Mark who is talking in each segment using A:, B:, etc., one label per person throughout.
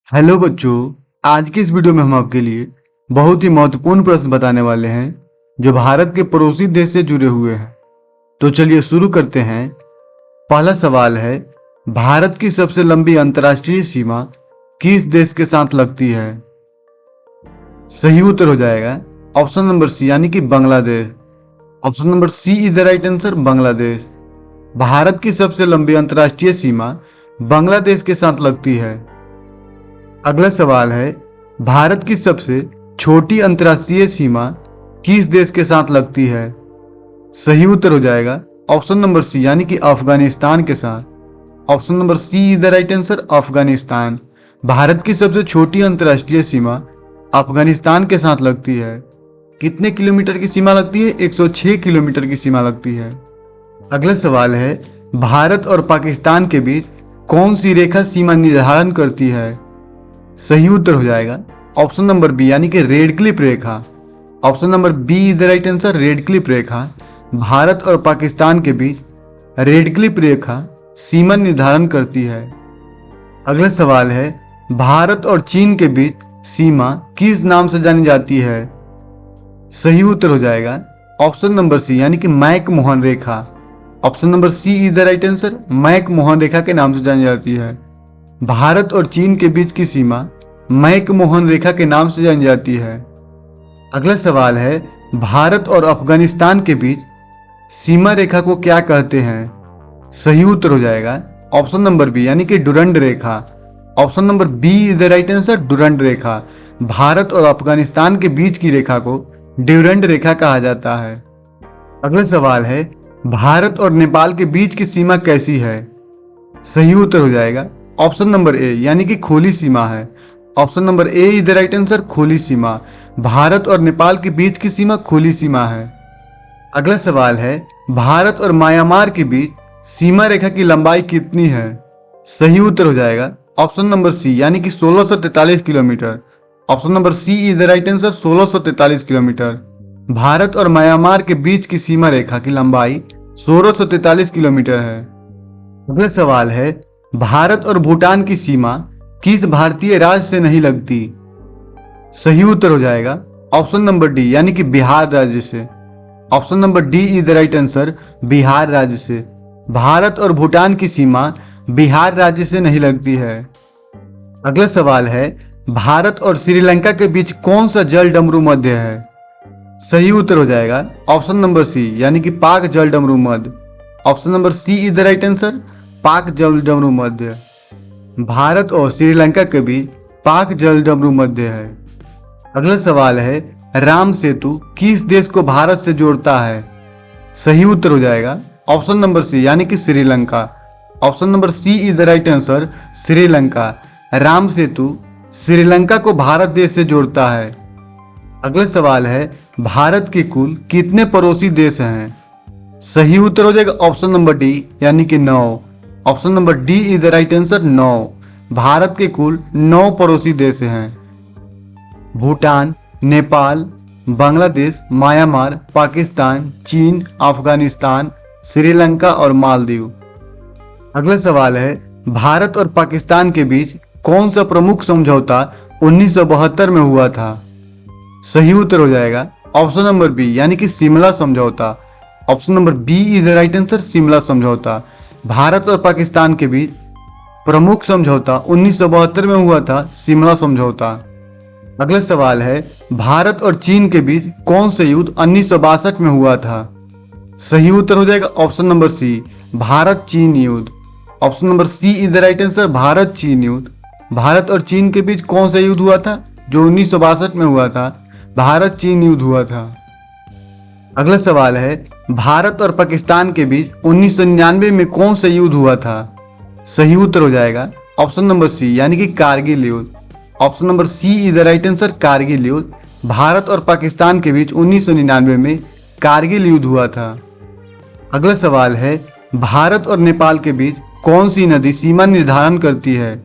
A: Hello बच्चों। आज की इस वीडियो में हम आपके लिए बहुत ही महत्वपूर्ण प्रश्न बताने वाले हैं जो भारत के पड़ोसी देश से जुड़े हुए हैं। तो चलिए शुरू करते हैं। पहला सवाल है, भारत की सबसे लंबी अंतर्राष्ट्रीय सीमा किस देश के साथ लगती है? सही उत्तर हो जाएगा ऑप्शन नंबर सी यानी कि Bangladesh. Option number C is the right answer, Bangladesh. Bharat की सबसे लंबी अंतर्राष्ट्रीय सीमा बांग्लादेश के साथ लगती है। अगला सवाल है, भारत की सबसे छोटी अंतर्राष्ट्रीय सीमा किस देश के साथ लगती है? सही उत्तर हो जाएगा ऑप्शन नंबर सी यानी कि अफगानिस्तान के साथ। Option number C is the right answer, Afghanistan. Bharat की सबसे छोटी अंतर्राष्ट्रीय सीमा अफगानिस्तान के साथ लगती है। कितने किलोमीटर की सीमा लगती है? 106 किलोमीटर की सीमा लगती है। अगला सवाल है, भारत और पाकिस्तान के बीच कौन सी रेखा सीमा निर्धारण करती है? सही उत्तर हो जाएगा ऑप्शन नंबर बी यानी कि रेड क्लिफ रेखा। Option number B is the right answer, Radcliffe रेखा। भारत और पाकिस्तान के बीच रेड क्लिफ रेखा सीमा निर्धारण करती है। अगला सवाल है, भारत और चीन के बीच सीमा किस नाम से जानी जाती है? सही उत्तर हो जाएगा ऑप्शन नंबर सी यानी कि मैक मोहन रेखा। Option number C is the right answer, McMahon रेखा के नाम से जानी जाती है। भारत और चीन के बीच की सीमा मैक मोहन रेखा के नाम से जानी जाती है। अगला सवाल है, भारत और अफगानिस्तान के बीच सीमा रेखा को क्या कहते हैं? सही उत्तर हो जाएगा ऑप्शन नंबर बी यानी कि डुरंड रेखा। Option number B is the right answer, Durand रेखा। भारत और अफगानिस्तान के बीच की रेखा को ड्यूरंड रेखा कहा जाता है। अगला सवाल है, भारत और नेपाल के बीच की सीमा कैसी है? सही उत्तर हो जाएगा ऑप्शन नंबर ए यानी कि खुली सीमा है। Option number A is the right answer, खुली सीमा। भारत और नेपाल के बीच की सीमा खुली सीमा है। अगला सवाल है, भारत और म्यांमार के बीच सीमा रेखा की लंबाई कितनी है? सही उत्तर हो जाएगा ऑप्शन नंबर सी यानी कि 1643 kilometre. Option number C is the right answer, 1643 kilometre. Bharat और म्यांमार के बीच की सीमा रेखा की लंबाई 1643 किलोमीटर है। अगला सवाल है, भारत और भूटान की सीमा किस भारतीय राज्य से नहीं लगती? सही उत्तर हो जाएगा ऑप्शन नंबर डी यानी कि बिहार राज्य से। Option number D is the right answer, Bihar राज्य से। भारत और भूटान की सीमा बिहार राज्य से नहीं लगती है। अगला सवाल है, भारत और श्रीलंका के बीच कौन सा जल डमरू मध्य है? सही उत्तर हो जाएगा ऑप्शन नंबर सी यानी कि पाक जल डमरू मध्य। Option number C is the right answer, Palk जल डमरू मध्य। भारत और श्रीलंका के बीच पाक जल डमरू मध्य है। अगला सवाल है, राम सेतु किस देश को भारत से जोड़ता है? सही उत्तर हो जाएगा ऑप्शन नंबर सी यानी कि Sri Lanka. Option number C is the right answer, Sri Lanka. Ram Setu Sri Lanka को भारत देश से जोड़ता है। अगला सवाल है, भारत के कुल कितने पड़ोसी देश हैं? सही उत्तर हो जाएगा ऑप्शन नंबर डी यानी कि 9। Option number D is the right answer, 9। Bharat के कुल 9 पड़ोसी देश हैं। भूटान, नेपाल, बांग्लादेश, म्यांमार, पाकिस्तान, चीन, अफगानिस्तान, श्रीलंका और मालदीव। अगला सवाल है, भारत और पाकिस्तान के बीच कौन सा प्रमुख समझौता 1972 में हुआ था? सही उत्तर हो जाएगा ऑप्शन नंबर बी यानी कि शिमला समझौता। Option number B is the right answer, Shimla समझौता। भारत और पाकिस्तान के बीच प्रमुख समझौता 1972 में हुआ था, शिमला समझौता। अगला सवाल है, भारत और चीन के बीच कौन सा युद्ध 1962 में हुआ था? सही उत्तर हो जाएगा ऑप्शन नंबर सी, भारत चीन युद्ध। Option number C is the right answer, Bharat चीन युद्ध। भारत और चीन के बीच कौन सा युद्ध हुआ था जो 1962 में हुआ था? भारत चीन युद्ध हुआ था। अगला सवाल है, भारत और पाकिस्तान के बीच 1999 में कौन सा युद्ध हुआ था? सही उत्तर हो जाएगा ऑप्शन नंबर सी यानी कि कारगिल युद्ध। Option number C is the right answer, Kargil युद्ध। भारत और पाकिस्तान के बीच 1999 में कारगिल युद्ध हुआ था। अगला सवाल है, भारत और नेपाल के बीच कौन सी नदी सीमा निर्धारण करती है?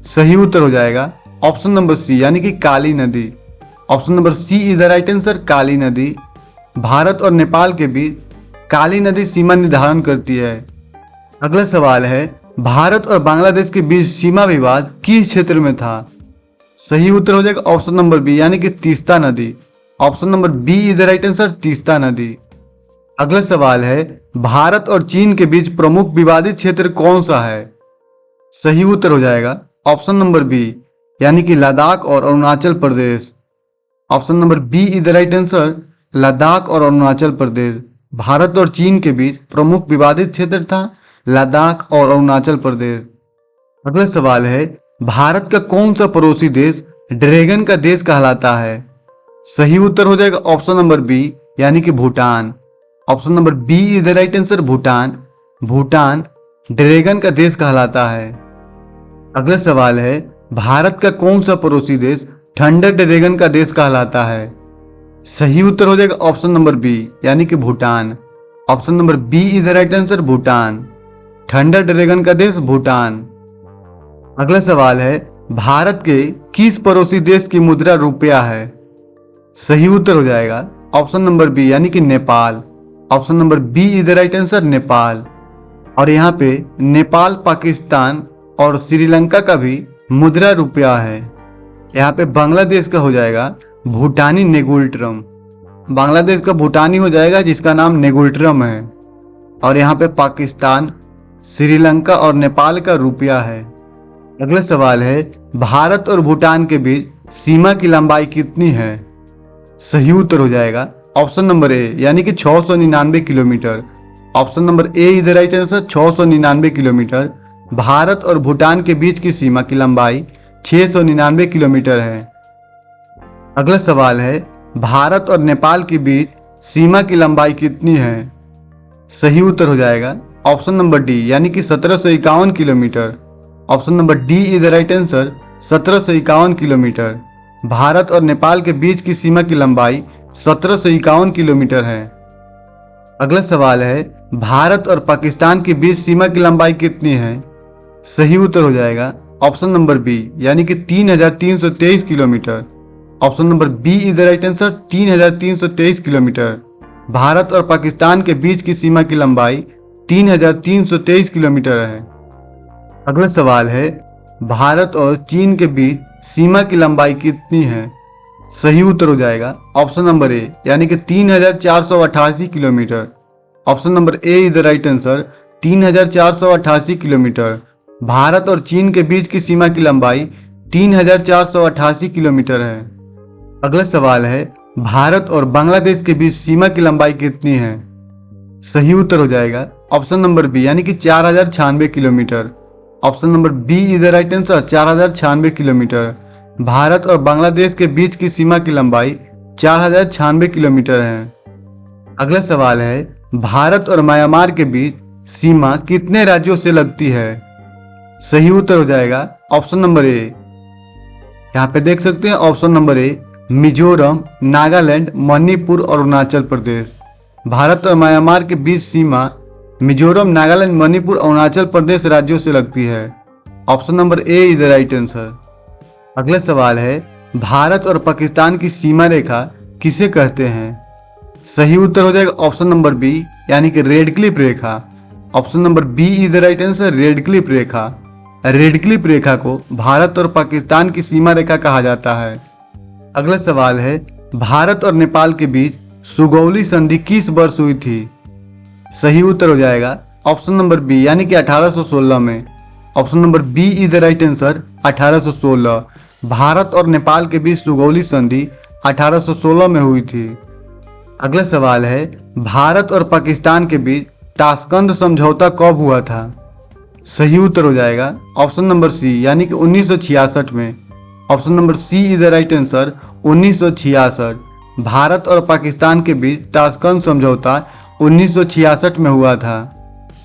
A: सही उत्तर हो जाएगा ऑप्शन नंबर सी यानी कि काली नदी। Option number C is the right answer, Kali नदी। भारत और नेपाल के बीच काली नदी सीमा निर्धारण करती है। अगला सवाल है, भारत और बांग्लादेश के बीच सीमा विवाद किस क्षेत्र में था? सही उत्तर हो जाएगा ऑप्शन नंबर बी यानी कि तीस्ता नदी। Option number B is the right answer, Teesta नदी। अगला सवाल है, भारत और चीन के बीच प्रमुख विवादित क्षेत्र कौन सा है? सही उत्तर हो जाएगा ऑप्शन नंबर बी यानी कि लद्दाख और Arunachal Pradesh. Option number B is the right answer, Ladakh और अरुणाचल प्रदेश। भारत और चीन के बीच प्रमुख विवादित क्षेत्र था लद्दाख और अरुणाचल प्रदेश। अगला सवाल है, भारत का कौन सा पड़ोसी देश ड्रैगन का देश कहलाता है? सही उत्तर हो जाएगा ऑप्शन नंबर बी यानी कि Bhutan. Option number B is the right answer, Bhutan. Bhutan dragon का देश कहलाता है। अगला सवाल है, भारत का कौन सा पड़ोसी देश थंडर ड्रैगन का देश कहलाता है? सही उत्तर हो जाएगा ऑप्शन नंबर बी यानी कि Bhutan. Option number B is the right answer, Bhutan. Thunder dragon का देश भूटान। अगला सवाल है, भारत के किस पड़ोसी देश की मुद्रा रुपया है? सही उत्तर हो जाएगा ऑप्शन नंबर बी यानी कि Nepal. Option number B is the right answer, Nepal. और यहाँ पे नेपाल, पाकिस्तान और श्रीलंका का भी मुद्रा रुपया है। यहाँ पे बांग्लादेश का हो जाएगा भूटानी नेगुलट्रम। बांग्लादेश का भूटानी हो जाएगा जिसका नाम नेगुलट्रम है। और यहाँ पे पाकिस्तान, श्रीलंका और नेपाल का रुपया है। अगला सवाल है, भारत और भूटान के बीच सीमा की लंबाई कितनी है? सही उत्तर हो जाएगा ऑप्शन नंबर ए यानी कि 699 kilometre. Option number A is the right answer, 699 kilometre. Bharat और भूटान के बीच की सीमा की लंबाई 699 किलोमीटर है। अगला सवाल है, भारत और नेपाल के बीच सीमा की लंबाई कितनी है? सही उत्तर हो जाएगा ऑप्शन नंबर डी यानी कि 1751 kilometre. Option number D is the right answer, 1751 kilometre. Bharat और नेपाल के बीच की सीमा की लंबाई 1751 किलोमीटर है। अगला सवाल है, भारत और पाकिस्तान के बीच सीमा की लंबाई कितनी है? सही उत्तर हो जाएगा ऑप्शन नंबर बी यानी कि 3323 kilometre. Option number B is the right answer, 3323 kilometre. Bharat और पाकिस्तान के बीच की सीमा की लंबाई 3323 किलोमीटर है। अगला सवाल है, भारत और चीन के बीच सीमा की लंबाई कितनी है? सही उत्तर हो जाएगा ऑप्शन नंबर ए यानी कि 3488 kilometre. Option number A is the right answer, 3488 kilometre. Bharat और चीन के बीच की सीमा की लंबाई 3488 किलोमीटर है। अगला सवाल है, भारत और बांग्लादेश के बीच सीमा की लंबाई कितनी है? सही उत्तर हो जाएगा ऑप्शन नंबर बी यानी कि 4096 kilometre. Option number B is the right answer, 4096 kilometre. Bharat और बांग्लादेश के बीच की सीमा की लंबाई 4096 किलोमीटर है। अगला सवाल है, भारत और म्यांमार के बीच सीमा कितने राज्यों से लगती है? सही उत्तर हो जाएगा ऑप्शन नंबर ए। यहाँ पे देख सकते हैं ऑप्शन नंबर ए, मिजोरम, नागालैंड, मणिपुर और अरुणाचल प्रदेश। भारत और म्यांमार के बीच सीमा मिजोरम, नागालैंड, मणिपुर, अरुणाचल प्रदेश राज्यों से लगती है। Option number A is the right answer. अगला सवाल है, भारत और पाकिस्तान की सीमा रेखा किसे कहते हैं? सही उत्तर हो जाएगा ऑप्शन नंबर बी यानी कि रेड क्लिफ रेखा। Option number B is the right answer, Radcliffe रेखा। रेड क्लिफ रेखा को भारत और पाकिस्तान की सीमा रेखा कहा जाता है। अगला सवाल है, भारत और नेपाल के बीच सुगौली संधि किस वर्ष हुई थी? सही उत्तर हो जाएगा ऑप्शन नंबर बी यानी कि 1816 में। Option number B is the right answer, 1816। Bharat और नेपाल के बीच सुगौली संधि 1816 में हुई थी। अगला सवाल है, भारत और पाकिस्तान के बीच ताशकंद समझौता कब हुआ था? सही उत्तर हो जाएगा ऑप्शन नंबर सी यानी कि 1966 में। Option number C is the right answer, 1966। Bharat और पाकिस्तान के बीच ताशकंद समझौता 1966 में हुआ था,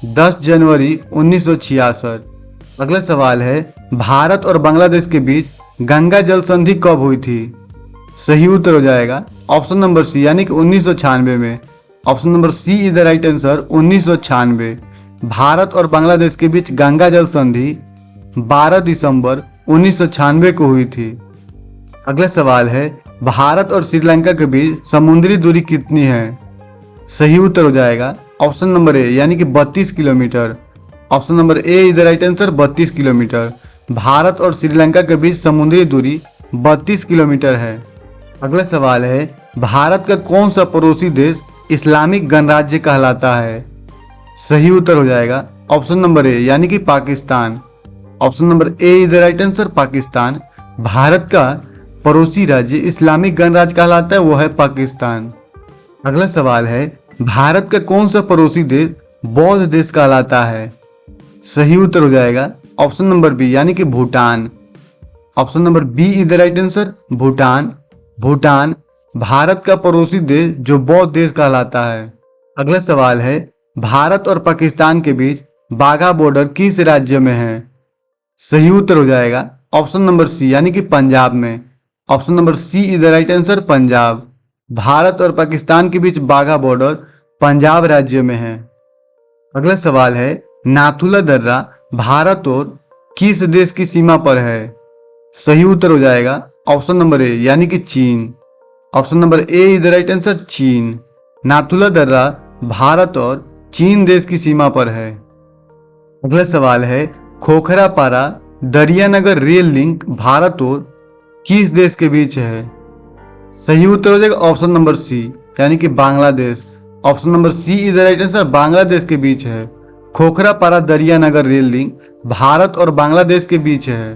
A: 10 जनवरी 1966। अगला सवाल है, भारत और बांग्लादेश के बीच गंगा जल संधि कब हुई थी? सही उत्तर हो जाएगा ऑप्शन नंबर सी यानी कि 1996 में। Option number C is the right answer, 1996। Bharat और बांग्लादेश के बीच गंगा जल संधि 12 दिसंबर 1996 को हुई थी। अगला सवाल है, भारत और श्रीलंका के बीच समुद्री दूरी कितनी है? सही उत्तर हो जाएगा ऑप्शन नंबर ए यानी कि 32 kilometre. Option number A is the right answer, 32 kilometre. Bharat और श्रीलंका के बीच समुद्री दूरी 32 किलोमीटर है। अगला सवाल है, भारत का कौन सा पड़ोसी देश इस्लामिक गणराज्य कहलाता है? सही उत्तर हो जाएगा ऑप्शन नंबर ए यानी कि Pakistan. Option number A is the right answer, Pakistan. Bharat का पड़ोसी राज्य इस्लामिक गणराज्य कहलाता है, वो है पाकिस्तान। अगला सवाल है, भारत का कौन सा पड़ोसी देश बौद्ध देश कहलाता है? सही उत्तर हो जाएगा ऑप्शन नंबर बी यानी कि Bhutan. Option number B is the right answer, Bhutan. Bhutan Bharat का पड़ोसी देश जो बौद्ध देश कहलाता है। अगला सवाल है, भारत और पाकिस्तान के बीच बाघा बॉर्डर किस राज्य में है? सही उत्तर हो जाएगा ऑप्शन नंबर सी यानी कि पंजाब में। Option number C is the right answer, Punjab. Bharat और पाकिस्तान के बीच बाघा बॉर्डर पंजाब राज्य में है। अगला सवाल है, नाथुला दर्रा भारत और किस देश की सीमा पर है? सही उत्तर हो जाएगा ऑप्शन नंबर ए यानी कि चीन। Option number A is the right answer, चीन। नाथुला दर्रा भारत और चीन देश की सीमा पर है। अगला सवाल है, खोखरापारा दरियानगर रेल लिंक भारत और किस देश के बीच है? सही उत्तर हो जाएगा ऑप्शन नंबर सी यानी कि Bangladesh. Option number C is the right answer, Bangladesh के बीच है। खोखरापारा दरियानगर रेल लिंक भारत और बांग्लादेश के बीच है।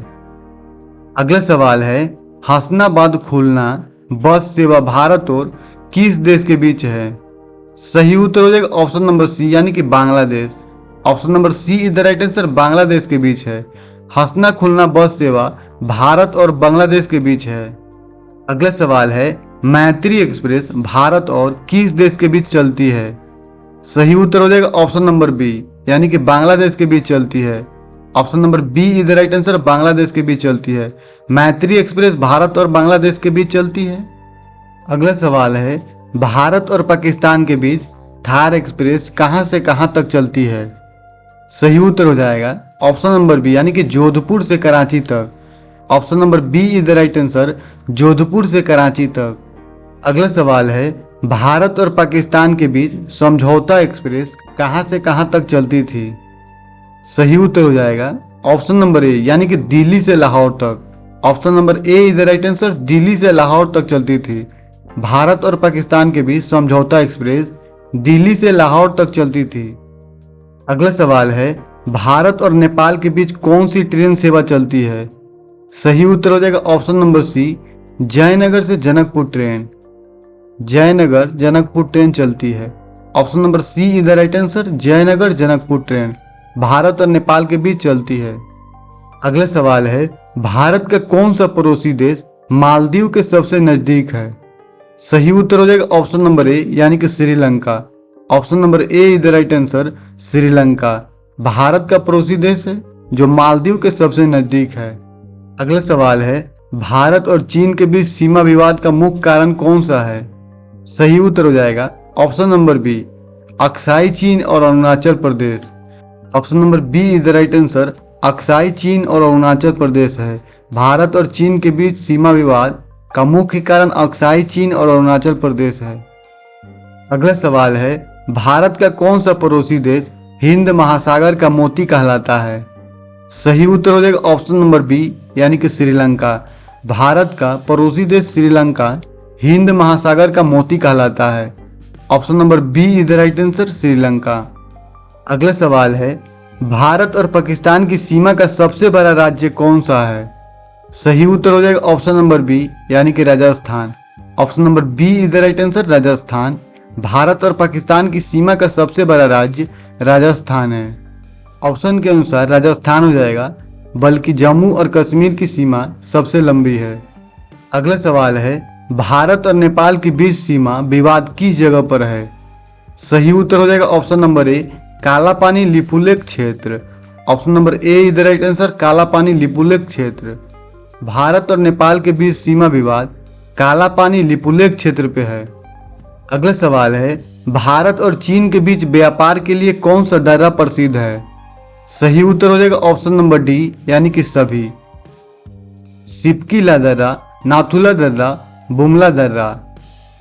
A: अगला सवाल है, हसनाबाद खुलना बस सेवा भारत और किस देश के बीच है? सही उत्तर हो जाएगा ऑप्शन नंबर सी यानी कि Bangladesh. Option number C is the right answer, Bangladesh के बीच है। हसना खुलना बस सेवा भारत और बांग्लादेश के बीच है। अगला सवाल है, मैत्री एक्सप्रेस भारत और किस देश के बीच चलती है? सही उत्तर हो जाएगा ऑप्शन नंबर बी यानी कि बांग्लादेश के बीच चलती है। Option number B is the right answer, Bangladesh के बीच चलती है। मैत्री एक्सप्रेस भारत और बांग्लादेश के बीच चलती है। अगला सवाल है, भारत और पाकिस्तान के बीच थार एक्सप्रेस कहां से कहां तक चलती है? सही उत्तर हो जाएगा ऑप्शन नंबर बी यानी कि जोधपुर से कराची तक। Option number B is the right answer, Jodhpur से कराची तक। अगला सवाल है, भारत और पाकिस्तान के बीच समझौता एक्सप्रेस कहां से कहां तक चलती थी? सही उत्तर हो जाएगा ऑप्शन नंबर ए यानी कि दिल्ली से लाहौर तक। Option number A is the right answer, Delhi से लाहौर तक चलती थी। भारत और पाकिस्तान के बीच समझौता एक्सप्रेस दिल्ली से लाहौर तक चलती थी। अगला सवाल है, भारत और नेपाल के बीच कौन सी ट्रेन सेवा चलती है? सही उत्तर हो जाएगा ऑप्शन नंबर सी, जयनगर से जनकपुर ट्रेन। जयनगर जनकपुर ट्रेन चलती है। Option number C is the right answer, Jaynagar Janakpur train Bharat और नेपाल के बीच चलती है। अगला सवाल है, भारत का कौन सा पड़ोसी देश मालदीव के सबसे नजदीक है? सही उत्तर हो जाएगा ऑप्शन नंबर ए यानी कि Sri Lanka. Option number A is the right answer, Sri Lanka Bharat का पड़ोसी देश है जो मालदीव के सबसे नजदीक है। अगला सवाल है, भारत और चीन के बीच सीमा विवाद का मुख्य कारण कौन सा है? सही उत्तर हो जाएगा option number B, Aksai Chin और Arunachal Pradesh. Option number B is the right answer, Aksai Chin और अरुणाचल प्रदेश है। भारत और चीन के बीच सीमा विवाद का मुख्य कारण अक्साई चीन और अरुणाचल प्रदेश है। अगला सवाल है, भारत का कौन सा पड़ोसी देश हिंद महासागर का मोती कहलाता है? सही उत्तर हो जाएगा ऑप्शन नंबर बी यानी कि श्रीलंका। भारत का पड़ोसी देश श्रीलंका हिंद महासागर का मोती कहलाता है। Option number B is the right answer, Sri Lanka. अगला सवाल है, भारत और पाकिस्तान की सीमा का सबसे बड़ा राज्य कौन सा है? सही उत्तर हो जाएगा ऑप्शन नंबर बी यानी कि Rajasthan. Option number B is the right answer, Rajasthan Bharat और पाकिस्तान की सीमा का सबसे बड़ा राज्य राजस्थान है। ऑप्शन के अनुसार राजस्थान हो जाएगा, बल्कि जम्मू और कश्मीर की सीमा सबसे लंबी है। अगला सवाल है, भारत और नेपाल के बीच सीमा विवाद किस जगह पर है? सही उत्तर हो जाएगा ऑप्शन नंबर ए, काला पानी लिपुलेख क्षेत्र। Option number A is the right answer, काला पानी लिपुलेख क्षेत्र भारत और नेपाल के बीच सीमा विवाद काला पानी लिपुलेख क्षेत्र पे है। अगला सवाल है, भारत और चीन के बीच व्यापार के लिए कौन सा दर्रा प्रसिद्ध है? सही उत्तर हो जाएगा ऑप्शन नंबर डी यानी कि सभी। सिपकीला दर्रा, नाथुला दर्रा, बुमला दर्रा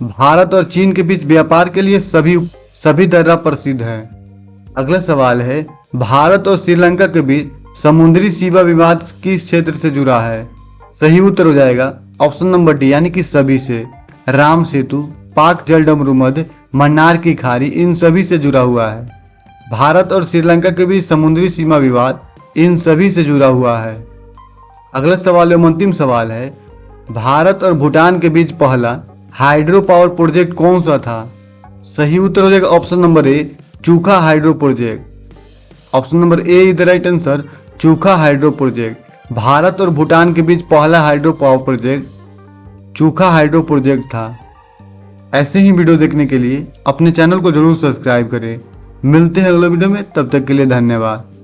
A: भारत और चीन के बीच व्यापार के लिए सभी दर्रा प्रसिद्ध है। अगला सवाल है, भारत और श्रीलंका के बीच समुद्री सीमा विवाद किस क्षेत्र से जुड़ा है? सही उत्तर हो जाएगा ऑप्शन नंबर डी यानी कि सभी से। राम सेतु, पाक जलडमरूमध, मन्नार की खाड़ी इन सभी से जुड़ा हुआ है। भारत और श्रीलंका के बीच समुद्री सीमा विवाद इन सभी से जुड़ा हुआ है। अगला सवाल एवं अंतिम सवाल है, भारत और भूटान के बीच पहला हाइड्रो पावर प्रोजेक्ट कौन सा था? सही उत्तर हो जाएगा option number A, Chukha hydro project. Option number A is the right answer, Chukha hydro project. Bharat और भूटान के बीच पहला hydro power project Chukha hydro project था। ऐसे ही वीडियो देखने के लिए अपने चैनल को जरूर सब्सक्राइब करें। मिलते हैं अगले वीडियो में, तब तक के लिए धन्यवाद।